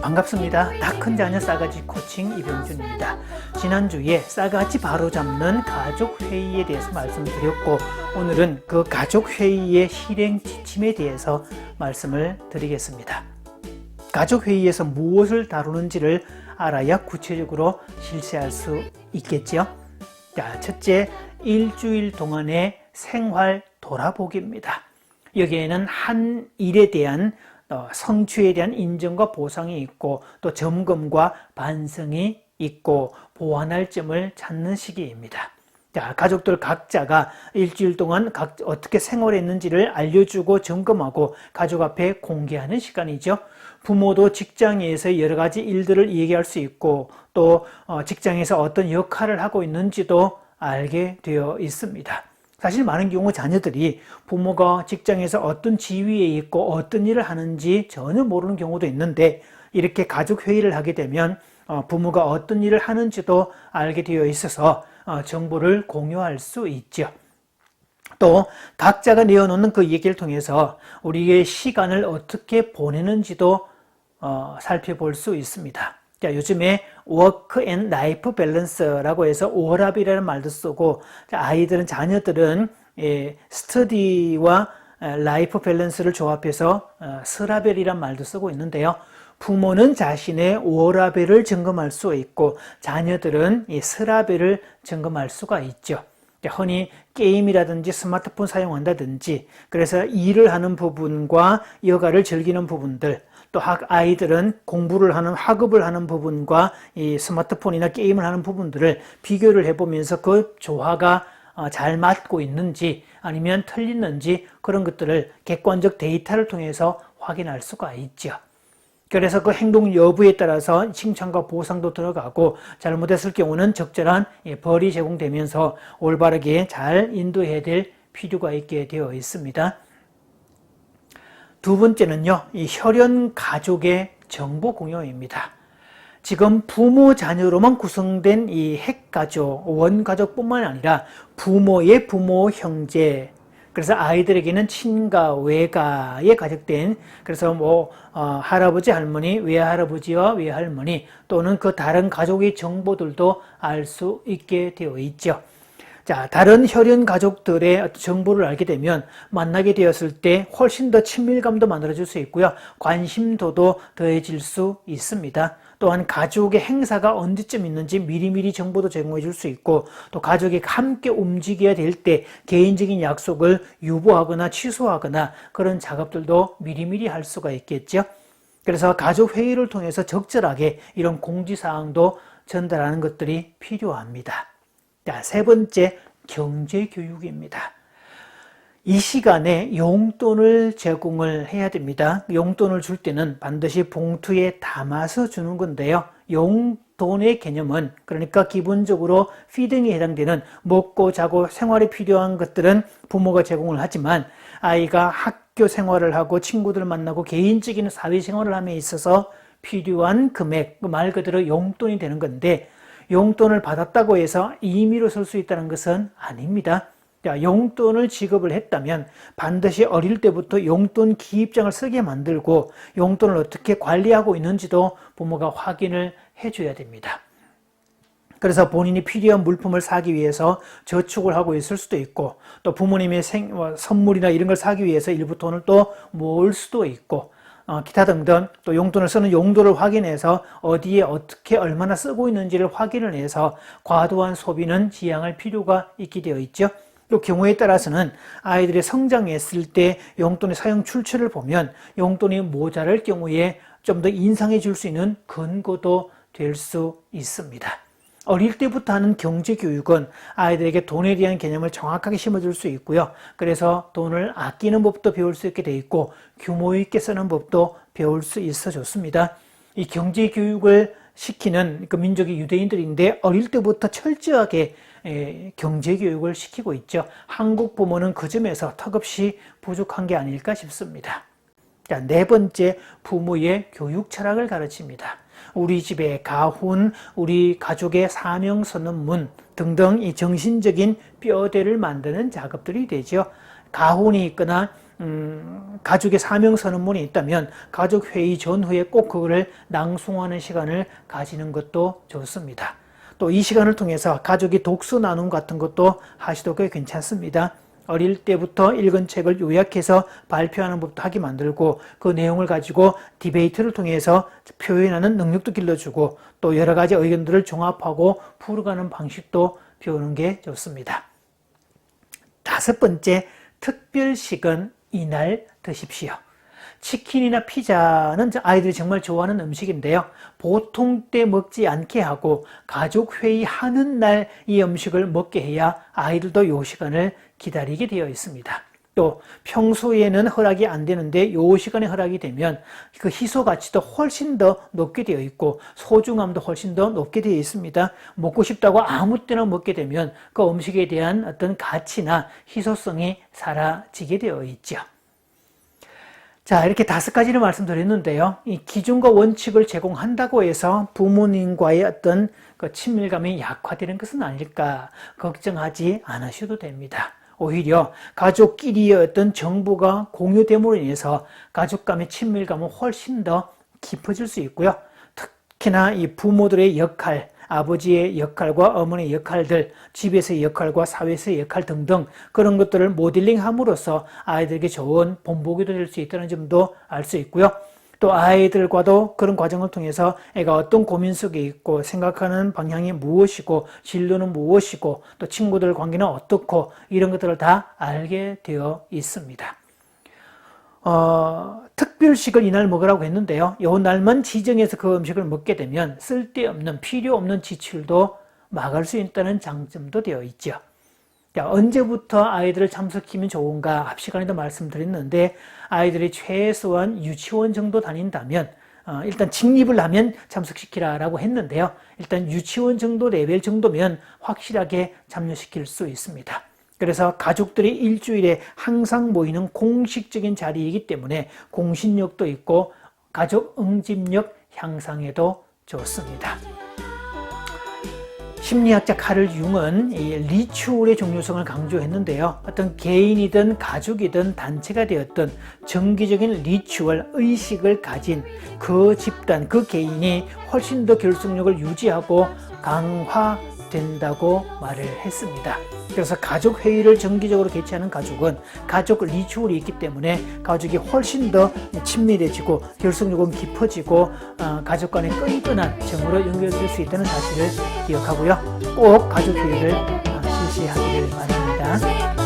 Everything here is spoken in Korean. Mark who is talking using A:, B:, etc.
A: 반갑습니다. 다 큰 자녀 싸가지 코칭 이병준입니다. 지난주에 싸가지 바로잡는 가족회의에 대해서 말씀드렸고, 오늘은 그 가족회의의 실행 지침에 대해서 말씀을 드리겠습니다. 가족회의에서 무엇을 다루는지를 알아야 구체적으로 실시할 수 있겠죠. 자, 첫째, 일주일 동안의 생활 돌아보기입니다. 여기에는 한 일에 대한 성취에 대한 인정과 보상이 있고, 또 점검과 반성이 있고, 보완할 점을 찾는 시기입니다. 자, 가족들 각자가 일주일 동안 어떻게 생활했는지를 알려주고 점검하고 가족 앞에 공개하는 시간이죠. 부모도 직장에서 여러 가지 일들을 얘기할 수 있고, 또 직장에서 어떤 역할을 하고 있는지도 알게 되어 있습니다. 사실 많은 경우 자녀들이 부모가 직장에서 어떤 지위에 있고 어떤 일을 하는지 전혀 모르는 경우도 있는데, 이렇게 가족 회의를 하게 되면 부모가 어떤 일을 하는지도 알게 되어 있어서 정보를 공유할 수 있죠. 또 각자가 내어놓는 그 얘기를 통해서 우리의 시간을 어떻게 보내는지도 살펴볼 수 있습니다. 자, 요즘에 워크 앤 라이프 밸런스라고 해서 워라밸이라는 말도 쓰고, 아이들은, 자녀들은 스터디와 라이프 밸런스를 조합해서 스라밸이란 말도 쓰고 있는데요. 부모는 자신의 워라밸을 점검할 수 있고, 자녀들은 이 스라밸을 점검할 수가 있죠. 흔히 게임이라든지 스마트폰 사용한다든지, 그래서 일을 하는 부분과 여가를 즐기는 부분들, 또 아이들은 공부를 하는, 학업을 하는 부분과 이 스마트폰이나 게임을 하는 부분들을 비교를 해보면서 그 조화가 잘 맞고 있는지 아니면 틀리는지, 그런 것들을 객관적 데이터를 통해서 확인할 수가 있죠. 그래서 그 행동 여부에 따라서 칭찬과 보상도 들어가고, 잘못했을 경우는 적절한 벌이 제공되면서 올바르게 잘 인도해야 될 필요가 있게 되어 있습니다. 두 번째는요, 이 혈연 가족의 정보 공유입니다. 지금 부모 자녀로만 구성된 이 핵가족, 원가족뿐만 아니라 부모의 부모, 형제, 그래서 아이들에게는 친가, 외가에 가족된, 그래서 할아버지, 할머니, 외할아버지와 외할머니, 또는 그 다른 가족의 정보들도 알 수 있게 되어 있죠. 자, 다른 혈연 가족들의 정보를 알게 되면 만나게 되었을 때 훨씬 더 친밀감도 만들어질 수 있고요. 관심도도 더해질 수 있습니다. 또한 가족의 행사가 언제쯤 있는지 미리미리 정보도 제공해 줄 수 있고, 또 가족이 함께 움직여야 될 때 개인적인 약속을 유보하거나 취소하거나 그런 작업들도 미리미리 할 수가 있겠죠. 그래서 가족 회의를 통해서 적절하게 이런 공지사항도 전달하는 것들이 필요합니다. 자, 세 번째, 경제교육입니다. 이 시간에 용돈을 제공을 해야 됩니다. 용돈을 줄 때는 반드시 봉투에 담아서 주는 건데요. 용돈의 개념은, 그러니까 기본적으로 피딩에 해당되는 먹고 자고 생활에 필요한 것들은 부모가 제공을 하지만, 아이가 학교 생활을 하고 친구들 만나고 개인적인 사회생활을 함에 있어서 필요한 금액, 말 그대로 용돈이 되는 건데, 용돈을 받았다고 해서 임의로 쓸 수 있다는 것은 아닙니다. 자, 용돈을 지급을 했다면 반드시 어릴 때부터 용돈 기입장을 쓰게 만들고, 용돈을 어떻게 관리하고 있는지도 부모가 확인을 해줘야 됩니다. 그래서 본인이 필요한 물품을 사기 위해서 저축을 하고 있을 수도 있고, 또 부모님의 선물이나 이런 걸 사기 위해서 일부 돈을 또 모을 수도 있고, 기타 등등, 또 용돈을 쓰는 용도를 확인해서 어디에 어떻게 얼마나 쓰고 있는지를 확인을 해서 과도한 소비는 지양할 필요가 있게 되어 있죠. 또 경우에 따라서는 아이들이 성장했을 때 용돈의 사용 출처를 보면 용돈이 모자랄 경우에 좀 더 인상해 줄 수 있는 근거도 될 수 있습니다. 어릴 때부터 하는 경제교육은 아이들에게 돈에 대한 개념을 정확하게 심어줄 수 있고요. 그래서 돈을 아끼는 법도 배울 수 있게 돼 있고, 규모 있게 쓰는 법도 배울 수 있어 좋습니다. 이 경제교육을 시키는 그 민족이 유대인들인데, 어릴 때부터 철저하게 경제교육을 시키고 있죠. 한국 부모는 그 점에서 턱없이 부족한 게 아닐까 싶습니다. 자, 네 번째, 부모의 교육 철학을 가르칩니다. 우리 집의 가훈, 우리 가족의 사명 서는 문 등등 이 정신적인 뼈대를 만드는 작업들이 되죠. 가훈이 있거나 가족의 사명 선언문이 있다면 가족 회의 전후에 꼭 그거를 낭송하는 시간을 가지는 것도 좋습니다. 또 이 시간을 통해서 가족이 독서 나눔 같은 것도 하셔도 꽤 괜찮습니다. 어릴 때부터 읽은 책을 요약해서 발표하는 법도 하게 만들고 그 내용을 가지고 디베이트를 통해서 표현하는 능력도 길러주고 또 여러 가지 의견들을 종합하고 풀어가는 방식도 배우는 게 좋습니다. 5번째, 특별식은 이날 드십시오. 치킨이나 피자는 아이들이 정말 좋아하는 음식인데요. 보통 때 먹지 않게 하고 가족 회의하는 날 이 음식을 먹게 해야 아이들도 이 시간을 기다리게 되어 있습니다. 또 평소에는 허락이 안 되는데 이 시간에 허락이 되면 그 희소 가치도 훨씬 더 높게 되어 있고 소중함도 훨씬 더 높게 되어 있습니다. 먹고 싶다고 아무 때나 먹게 되면 그 음식에 대한 어떤 가치나 희소성이 사라지게 되어 있죠. 자, 이렇게 5가지를 말씀드렸는데요. 이 기준과 원칙을 제공한다고 해서 부모님과의 어떤 그 친밀감이 약화되는 것은 아닐까 걱정하지 않으셔도 됩니다. 오히려 가족끼리의 어떤 정보가 공유됨으로 인해서 가족 간의 친밀감은 훨씬 더 깊어질 수 있고요. 특히나 이 부모들의 역할, 아버지의 역할과 어머니의 역할들, 집에서의 역할과 사회에서의 역할 등등 그런 것들을 모델링함으로써 아이들에게 좋은 본보기도 될 수 있다는 점도 알 수 있고요. 또 아이들과도 그런 과정을 통해서 애가 어떤 고민 속에 있고 생각하는 방향이 무엇이고 진로는 무엇이고 또 친구들 관계는 어떻고 이런 것들을 다 알게 되어 있습니다. 특별식을 이날 먹으라고 했는데요. 이 날만 지정해서 그 음식을 먹게 되면 쓸데없는 필요 없는 지출도 막을 수 있다는 장점도 되어 있죠. 자, 언제부터 아이들을 참석시키면 좋은가 앞 시간에도 말씀드렸는데 아이들이 최소한 유치원 정도 다닌다면 일단 직립을 하면 참석시키라라고 했는데요. 일단 유치원 정도 레벨 정도면 확실하게 참여시킬 수 있습니다. 그래서 가족들이 일주일에 항상 모이는 공식적인 자리이기 때문에 공신력도 있고 가족 응집력 향상에도 좋습니다. 심리학자 카를 융은 이 리추얼의 중요성을 강조했는데요. 어떤 개인이든 가족이든 단체가 되었든 정기적인 리추얼 의식을 가진 그 집단, 그 개인이 훨씬 더 결속력을 유지하고 강화된다고 말을 했습니다. 그래서 가족 회의를 정기적으로 개최하는 가족은 가족 리추얼이 있기 때문에 가족이 훨씬 더 친밀해지고 결속력은 깊어지고 가족 간의 끈끈한 정으로 연결될 수 있다는 사실을 기억하고요. 꼭 가족 회의를 실시하기를 바랍니다.